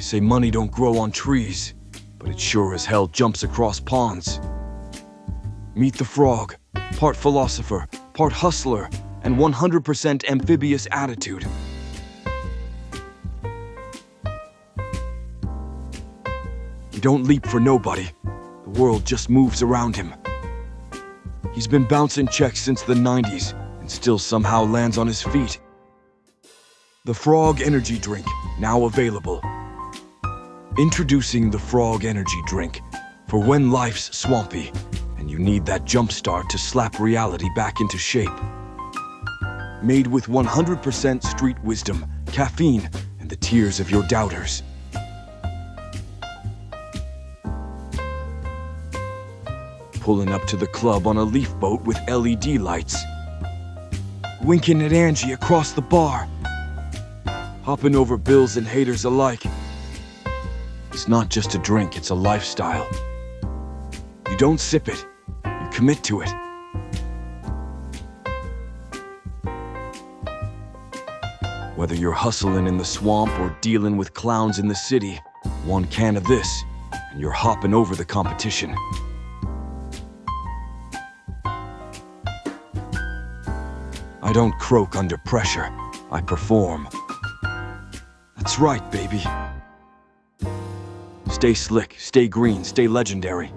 say money don't grow on trees, but it sure as hell jumps across ponds. Meet the frog, part philosopher, part hustler, and 100% amphibious attitude. He don't leap for nobody. The world just moves around him. He's been bouncing checks since the 90s and still somehow lands on his feet. The Frog Energy Drink, now available. Introducing the Frog Energy Drink for when life's swampy and you need that jump start to slap reality back into shape. Made with 100% street wisdom, caffeine, and the tears of your doubters. Pulling up to the club on a leaf boat with LED lights. Winking at Angie across the bar. Hopping over bills and haters alike. It's not just a drink, it's a lifestyle. You don't sip it, you commit to it. Whether you're hustling in the swamp or dealing with clowns in the city, one can of this, and you're hopping over the competition. I don't croak under pressure, I perform. That's right, baby. Stay slick, stay green, stay legendary.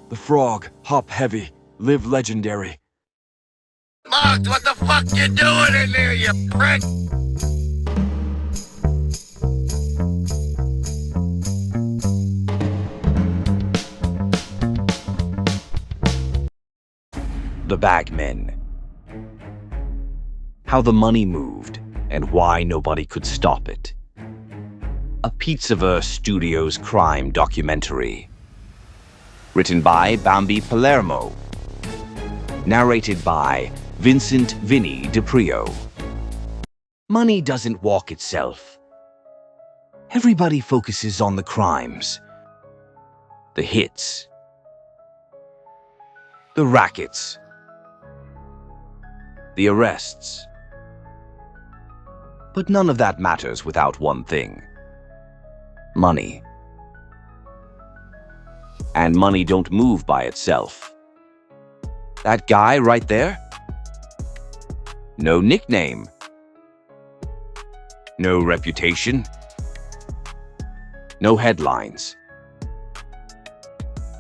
The frog, hop heavy, live legendary. Mark, what the fuck you doing in there, you prick? The Bagmen. How the money moved and why nobody could stop it. A Pizzaverse Studios crime documentary. Written by Bambi Palermo. Narrated by Vincent Vinny DiPrio. Money doesn't walk itself. Everybody focuses on the crimes. The hits. The rackets. The arrests. But none of that matters without one thing. Money. And money don't move by itself. That guy right there? No nickname. No reputation. No headlines.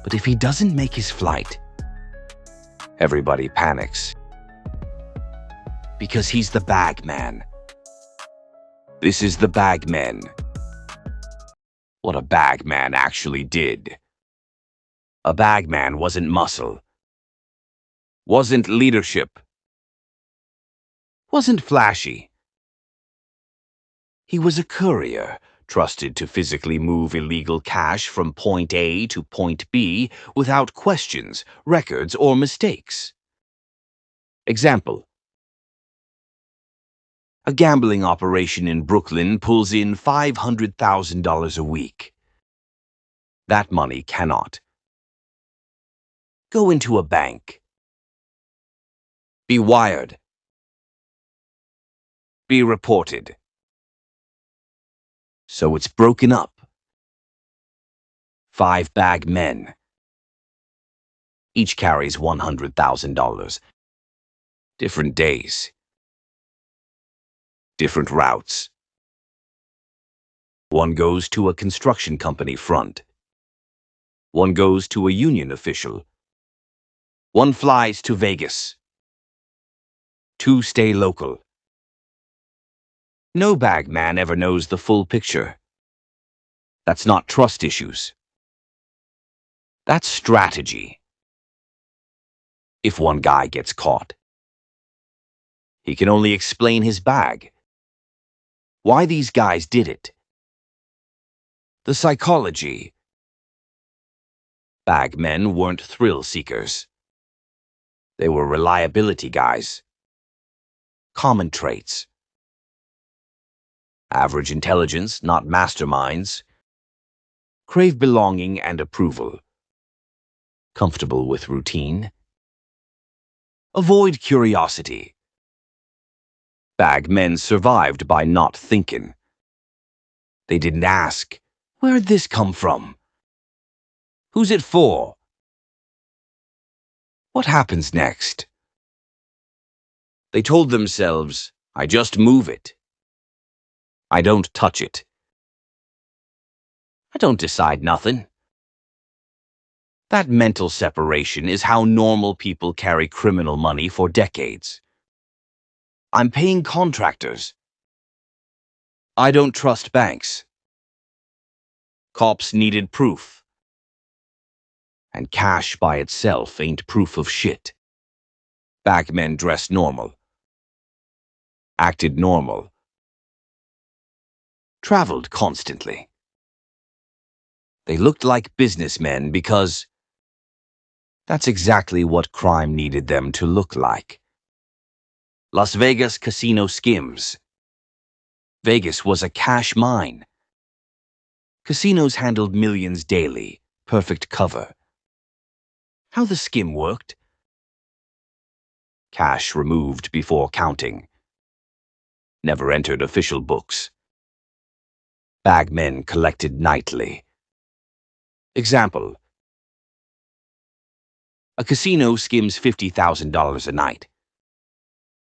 But if he doesn't make his flight, everybody panics. Because he's the Bagman. This is the Bagmen. What a Bagman actually did. A Bagman wasn't muscle. Wasn't leadership. Wasn't flashy. He was a courier, trusted to physically move illegal cash from point A to point B without questions, records, or mistakes. Example. A gambling operation in Brooklyn pulls in $500,000 a week. That money cannot go into a bank, be wired, be reported. So it's broken up. 5 Bagmen. Each carries $100,000. Different days. Different routes. One goes to a construction company front. One goes to a union official. One flies to Vegas. 2 stay local. No Bagman ever knows the full picture. That's not trust issues. That's strategy. If one guy gets caught, he can only explain his bag. Why these guys did it. The psychology. Bagmen weren't thrill seekers. They were reliability guys. Common traits. Average intelligence, not masterminds. Crave belonging and approval. Comfortable with routine. Avoid curiosity. Bagmen survived by not thinking. They didn't ask, "Where'd this come from? Who's it for? What happens next?" They told themselves, "I just move it. I don't touch it. I don't decide nothing." That mental separation is how normal people carry criminal money for decades. I'm paying contractors. I don't trust banks. Cops needed proof. And cash by itself ain't proof of shit. Bagmen dressed normal. Acted normal. Traveled constantly. They looked like businessmen because that's exactly what crime needed them to look like. Las Vegas casino skims. Vegas was a cash mine. Casinos handled millions daily, perfect cover. How the skim worked? Cash removed before counting. Never entered official books. Bagmen collected nightly. Example: a casino skims $50,000 a night.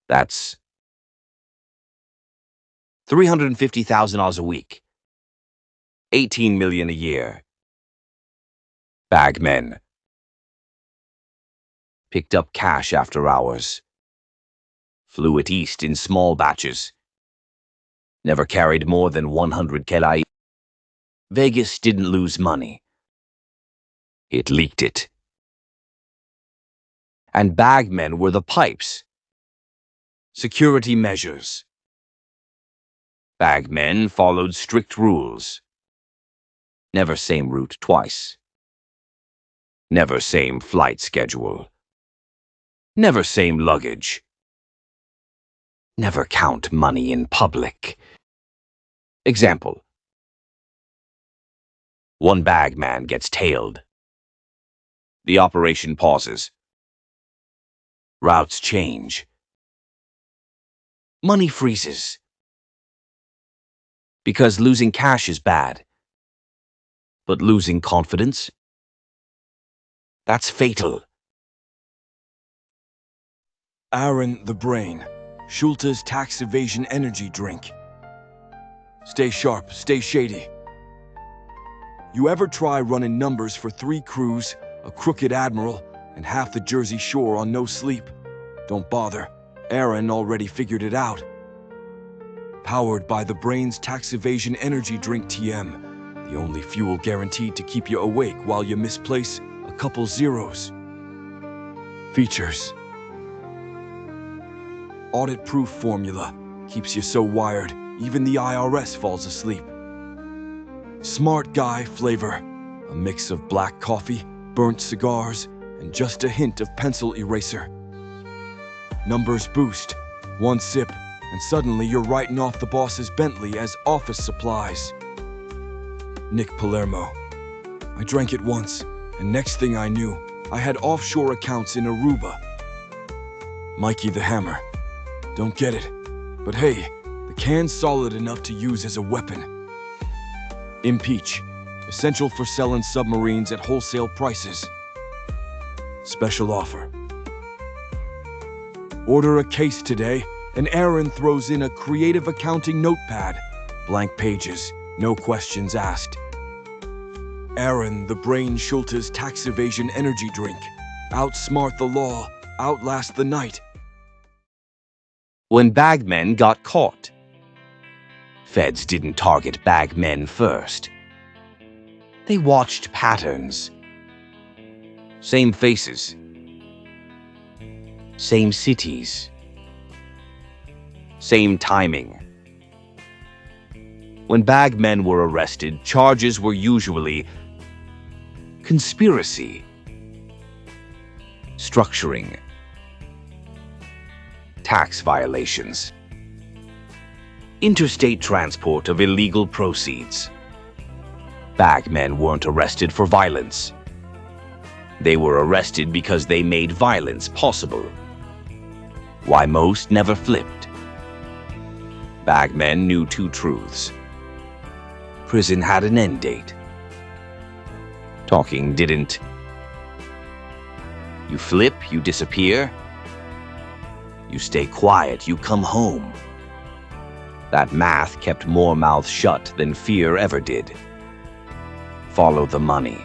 That's $350,000 a week. $18 million a year. Bagmen picked up cash after hours. Flew it east in small batches. Never carried more than 100 kelai. Vegas didn't lose money. It leaked it. And bagmen were the pipes. Security measures. Bagmen followed strict rules. Never same route twice. Never same flight schedule. Never same luggage. Never count money in public. Example: one bagman gets tailed. The operation pauses. Routes change. Money freezes. Because losing cash is bad. But losing confidence? That's fatal. Aaron the Brain, Schulte's tax evasion energy drink. Stay sharp, stay shady. You ever try running numbers for 3 crews, a crooked admiral, and half the Jersey Shore on no sleep? Don't bother. Aaron already figured it out. Powered by the Brain's tax evasion energy drink TM, the only fuel guaranteed to keep you awake while you misplace a couple zeros. Features: audit-proof formula, keeps you so wired, even the IRS falls asleep. Smart guy flavor, a mix of black coffee, burnt cigars, and just a hint of pencil eraser. Numbers boost, 1 sip, and suddenly you're writing off the boss's Bentley as office supplies. Nick Palermo. I drank it once, and next thing I knew, I had offshore accounts in Aruba. Mikey the Hammer. Don't get it, but hey, the can's solid enough to use as a weapon. Impeach. Essential for selling submarines at wholesale prices. Special offer. Order a case today, and Aaron throws in a creative accounting notepad. Blank pages, no questions asked. Aaron the Brain Schulte's tax evasion energy drink. Outsmart the law, outlast the night. When bagmen got caught, feds didn't target bagmen first. They watched patterns. Same faces. Same cities. Same timing. When bagmen were arrested, charges were usually conspiracy, structuring, tax violations, interstate transport of illegal proceeds. Bagmen weren't arrested for violence. They were arrested because they made violence possible. Why most never flipped. Bagmen knew 2 truths. prison had an end date. Talking didn't. You flip, you disappear. You stay quiet, you come home. That math kept more mouths shut than fear ever did. Follow the money.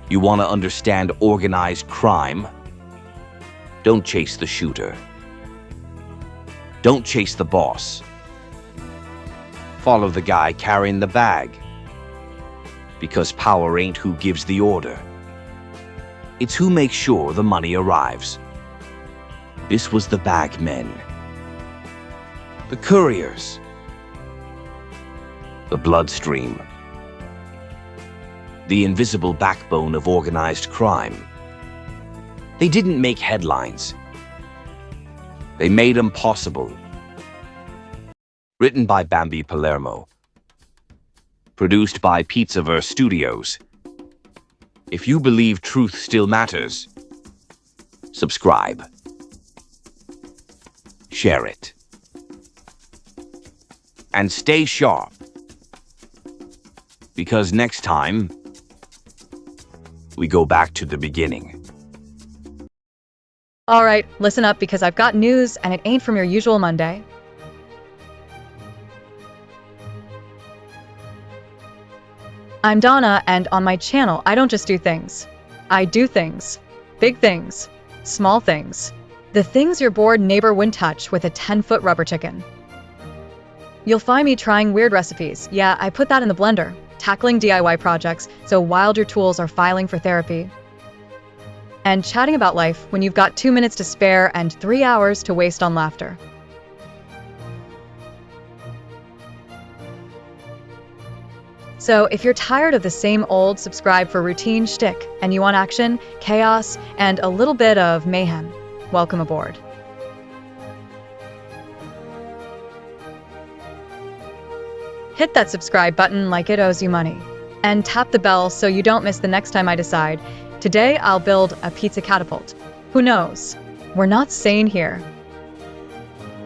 You want to understand organized crime? Don't chase the shooter. Don't chase the boss. Follow the guy carrying the bag. Because power ain't who gives the order. It's who makes sure the money arrives. This was the bag men. The couriers. The bloodstream. The invisible backbone of organized crime. They didn't make headlines. They made them possible. Written by Bambi Palermo. Produced by Pizzaverse Studios. If you believe truth still matters, subscribe. Share it. And stay sharp. Because next time, we go back to the beginning. All right, listen up because I've got news and it ain't from your usual Monday. I'm Donna, and on my channel, I don't just do things. I do things. Big things. Small things. The things your bored neighbor wouldn't touch with a 10-foot rubber chicken. You'll find me trying weird recipes. Yeah, I put that in the blender. Tackling DIY projects so wild your tools are filing for therapy. And chatting about life when you've got 2 minutes to spare and 3 hours to waste on laughter. So if you're tired of the same old subscribe for routine shtick and you want action, chaos, and a little bit of mayhem, welcome aboard. Hit that subscribe button like it owes you money. And tap the bell so you don't miss the next time I decide, today I'll build a pizza catapult. Who knows? We're not sane here.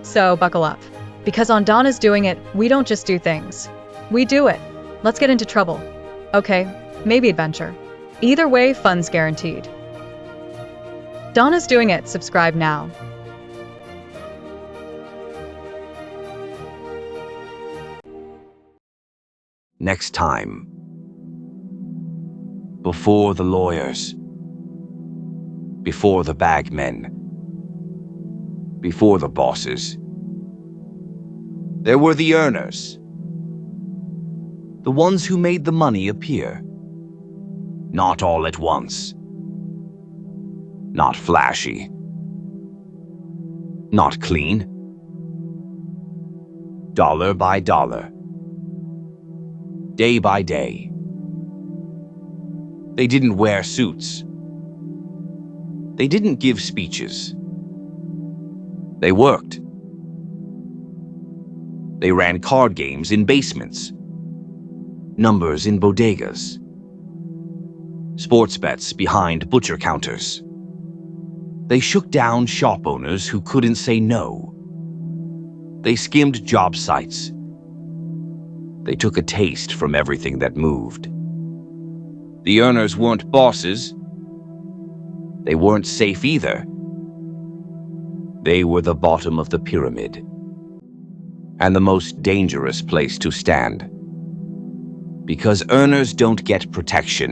So buckle up. Because on Donna's Doing It, we don't just do things. We do it. Let's get into trouble. Okay, maybe adventure. Either way, fun's guaranteed. Donna's Doing It, subscribe now. Next time. Before the lawyers. Before the bag men. Before the bosses. There were the earners. The ones who made the money appear. Not all at once. Not flashy. Not clean. Dollar by dollar. Day by day. They didn't wear suits. They didn't give speeches. They worked. They ran card games in basements. Numbers in bodegas. Sports bets behind butcher counters. They shook down shop owners who couldn't say no. They skimmed job sites. They took a taste from everything that moved. The earners weren't bosses. They weren't safe either. They were the bottom of the pyramid. And the most dangerous place to stand. Because earners don't get protection.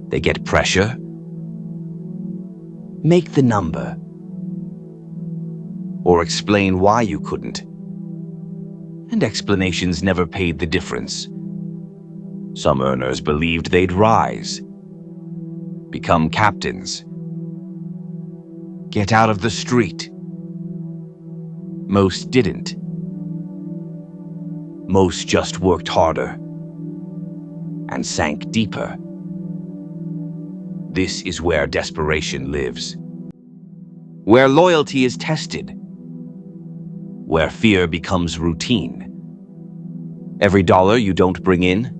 They get pressure. Make the number. Or explain why you couldn't. And explanations never paid the difference. Some earners believed they'd rise. Become captains. Get out of the street. Most didn't. Most just worked harder. And sank deeper. This is where desperation lives. Where loyalty is tested. Where fear becomes routine. Every dollar you don't bring in,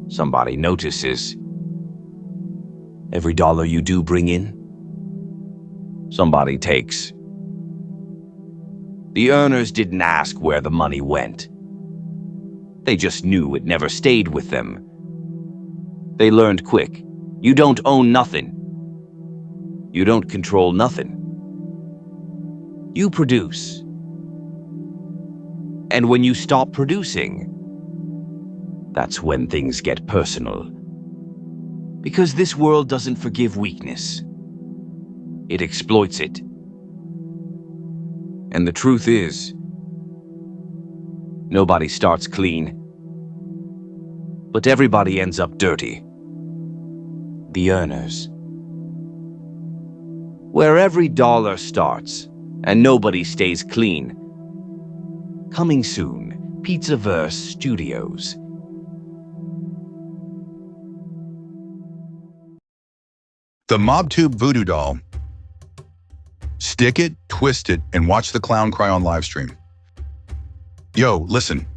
somebody notices. Every dollar you do bring in, somebody takes. The earners didn't ask where the money went. They just knew it never stayed with them. They learned quick. You don't own nothing. You don't control nothing. You produce. And when you stop producing, that's when things get personal. Because this world doesn't forgive weakness. It exploits it. And the truth is, Nobody starts clean, but everybody ends up dirty. The earners. Where every dollar starts and nobody stays clean. Coming soon, Pizzaverse Studios. The MobTube Voodoo Doll. Stick it, twist it, and watch the clown cry on livestream. Yo, listen.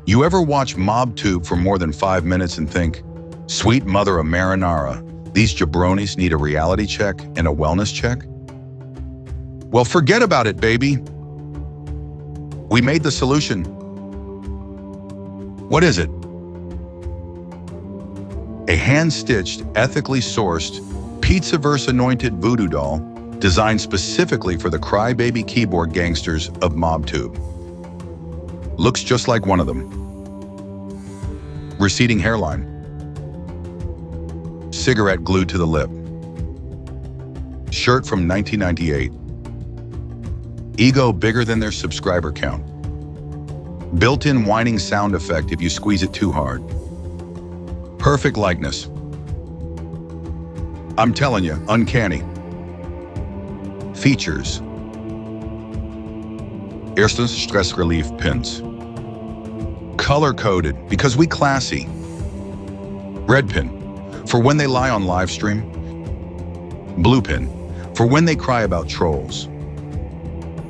You ever watch MobTube for more than 5 minutes and think, sweet mother of marinara, these jabronis need a reality check and a wellness check? Well, forget about it, baby. We made the solution. What is it? A hand-stitched, ethically sourced, Pizzaverse-anointed voodoo doll designed specifically for the crybaby keyboard gangsters of MobTube. Looks just like one of them. Receding hairline. Cigarette glued to the lip. Shirt from 1998. Ego bigger than their subscriber count. Built-in whining sound effect if you squeeze it too hard. Perfect likeness. I'm telling you, uncanny. Features. Erstens stress relief pins. Color-coded because we classy. Red pin for when they lie on live stream. Blue pin for when they cry about trolls.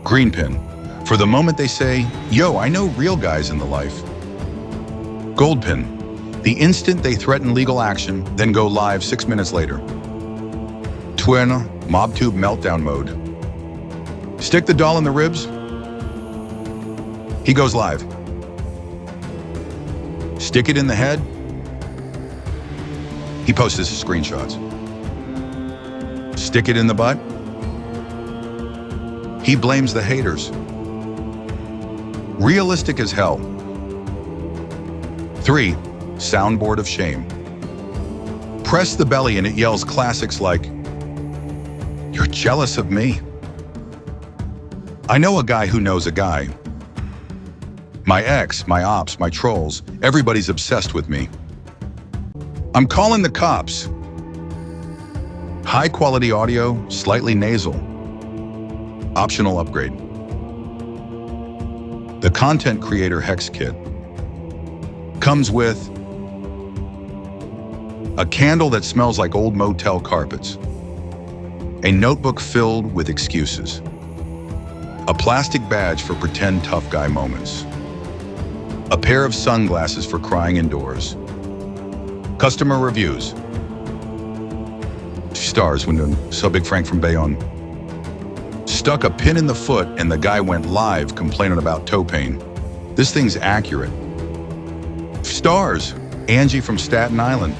Green pin for the moment they say, yo, I know real guys in the life. Gold pin, the instant they threaten legal action, then go live 6 minutes later. Twin MobTube meltdown mode. Stick the doll in the ribs. He goes live. Stick it in the head. He posts his screenshots. Stick it in the butt. He blames the haters. Realistic as hell. 3. Soundboard of shame. Press the belly and it yells classics like, "You're jealous of me." I know a guy who knows a guy. My ex, my ops, my trolls, everybody's obsessed with me. I'm calling the cops. High quality audio, slightly nasal. Optional upgrade. The Content Creator Hex Kit comes with a candle that smells like old motel carpets, a notebook filled with excuses, a plastic badge for pretend tough guy moments, a pair of sunglasses for crying indoors, customer reviews, stars when so Big Frank from Bayonne stuck a pin in the foot and the guy went live complaining about toe pain. This thing's accurate. Stars, Angie from Staten Island.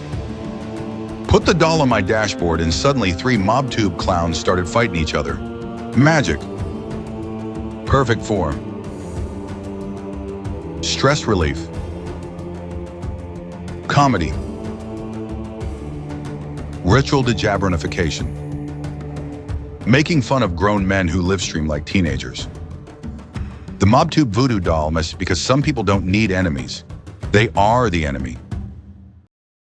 Put the doll on my dashboard and suddenly 3 MobTube clowns started fighting each other. Magic. Perfect form. Stress relief. Comedy. Ritual dejabronification. Making fun of grown men who live stream like teenagers. The MobTube voodoo doll must, because some people don't need enemies. They are the enemy.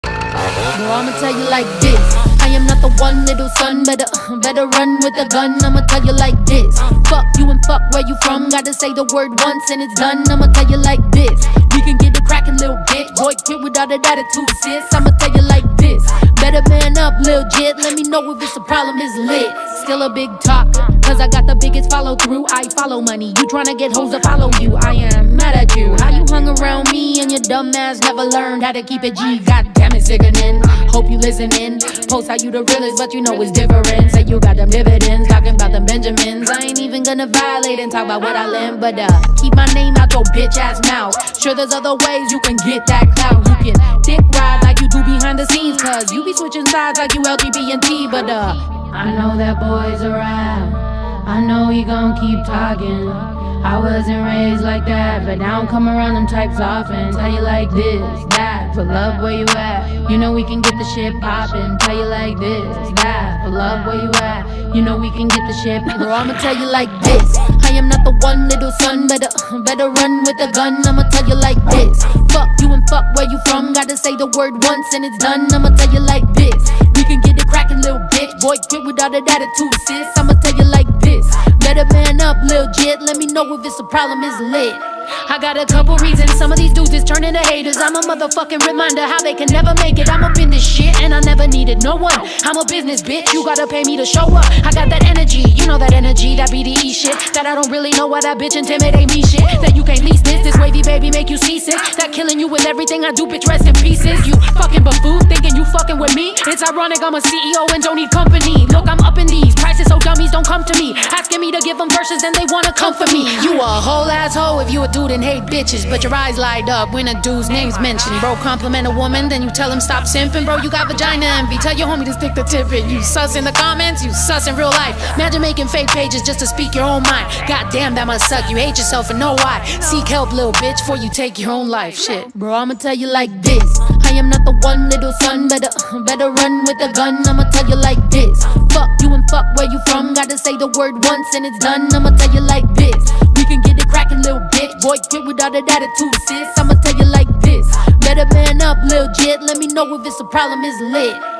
Well, I'ma tell you like this. I am not the one, little son. Better run with a gun. I'ma tell you like this. Fuck you and fuck where you from. Gotta say the word once and it's done. I'ma tell you like this. We can get the crackin' little bitch. Boy, quit without an attitude, sis. I'ma tell you like this. Better man up, lil' jit. Let me know if it's a problem, it's lit. Still a big talk, cause I got the biggest follow through. I follow money, you tryna get hoes to follow you. I am mad at you. How you hung around me and your dumb ass never learned how to keep it G. God damn it, sickening. Hope you listening. Post how you the realest, but you know it's different. Say you got them dividends, talking about them Benjamins. I ain't even got gonna violate and talk about what I learned, but keep my name out your bitch ass mouth. Sure, there's other ways you can get that clout. You can dick ride like you do behind the scenes, cause you be switching sides like you LGBT, but I know that boy's around. I know he gon' keep talking. I wasn't raised like that, but now I don't come around them types often. Tell you like this, that, for love where you at. You know we can get the shit poppin'. Tell you like this, that, for love where you at. You know we can get the shit. Bro, I'ma tell you like this. I am not the one, little son. Better run with a gun. I'ma tell you like this. Fuck you and fuck where you from. Gotta say the word once and it's done. I'ma tell you like this. We can get it crackin', little bitch. Boy, quit without that attitude, sis. I'ma tell you like this. Better man up, lil' jit. Let me know if it's a problem, it's lit. I got a couple reasons, some of these dudes is turning to haters. I'm a motherfucking reminder how they can never make it. I'm up in this shit and I never needed no one. I'm a business bitch, you gotta pay me to show up. I got that energy, you know that energy, that BDE shit. That I don't really know why that bitch intimidate me shit. That you can't lease this wavy baby make you seasick. That killing you with everything I do, bitch, rest in pieces. You fucking buffoon, thinking you fucking with me. It's ironic I'm a CEO and don't need company. Look, I'm up in these prices so dummies don't come to me. Asking me to give them verses then they wanna come for me. You a whole asshole if you a dude and hate bitches, but your eyes light up when a dude's name's mentioned. Bro, compliment a woman, then you tell him stop simping. Bro, you got vagina envy, tell your homie to stick the tip in. You sus in the comments, you sus in real life. Imagine making fake pages just to speak your own mind. God damn, that must suck, you hate yourself and know why. Seek help, little bitch, before you take your own life. Shit, bro, I'ma tell you like this. I am not the one, little son. Better run with a gun. I'ma tell you like this. Fuck you and fuck where you from. Gotta say the word once and it's done. I'ma tell you like this. We can get it crackin', little bitch. Boy, quit without that attitude, sis. I'ma tell you like this. Better man up, lil' jit. Let me know if it's a problem, it's lit.